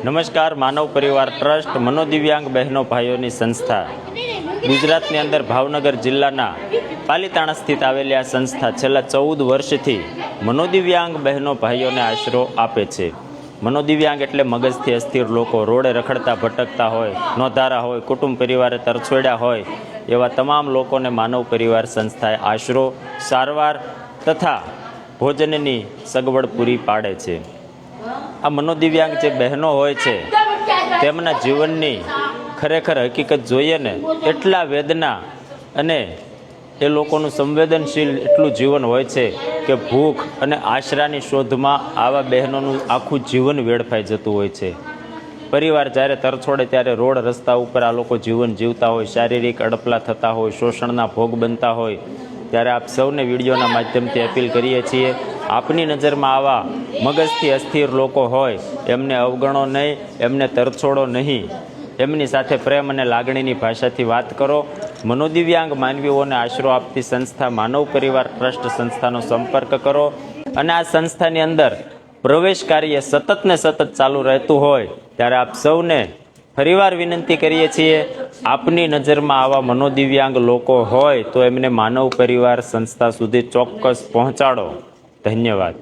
નમસ્કાર. માનવ પરિવાર ટ્રસ્ટ મનોદિવ્યાંગ બહેનો ભાઈઓની સંસ્થા ગુજરાતની અંદર ભાવનગર જિલ્લાના પાલીતાણા સ્થિત આવેલી આ સંસ્થા છેલ્લા 14 વર્ષથી મનોદિવ્યાંગ બહેનો ભાઈઓને આશરો આપે છે. મનોદિવ્યાંગ એટલે મગજથી અસ્થિર લોકો, રોડે રખડતા ભટકતા હોય, નોંધારા હોય, કુટુંબ પરિવારે તરછોડ્યા હોય એવા તમામ લોકોને માનવ પરિવાર સંસ્થાએ આશરો, સારવાર તથા ભોજનની સગવડ પૂરી પાડે છે. આ મનોદિવ્યાંગ જે બહેનો હોય છે તેમના જીવનની ખરેખર હકીકત જોઈએ ને એટલા વેદના અને એ લોકોનું સંવેદનશીલ એટલું જીવન હોય છે કે ભૂખ અને આશરાની શોધમાં આવા બહેનોનું આખું જીવન વેડફાઈ જતું હોય છે. પરિવાર જ્યારે તરછોડે ત્યારે રોડ રસ્તા ઉપર આ લોકો જીવન જીવતા હોય, શારીરિક અડપલા થતા હોય, શોષણના ભોગ બનતા હોય ત્યારે આપ સૌને વિડીયોના માધ્યમથી અપીલ કરીએ છીએ, આપની નજરમાં આવા મગજથી અસ્થિર લોકો હોય એમને અવગણો નહીં, એમને તરછોડો નહીં, એમની સાથે પ્રેમ અને લાગણીની ભાષાથી વાત કરો. મનોદિવ્યાંગ માનવીઓને આશરો આપતી સંસ્થા માનવ પરિવાર ટ્રસ્ટ સંસ્થાનો સંપર્ક કરો અને આ સંસ્થાની અંદર પ્રવેશ કાર્ય સતત ને સતત ચાલુ રહેતું હોય ત્યારે આપ સૌને ફરીવાર વિનંતી કરીએ છીએ, આપની નજરમાં આવા મનોદિવ્યાંગ લોકો હોય તો એમને માનવ પરિવાર સંસ્થા સુધી ચોક્કસ પહોંચાડો. ધન્યવાદ.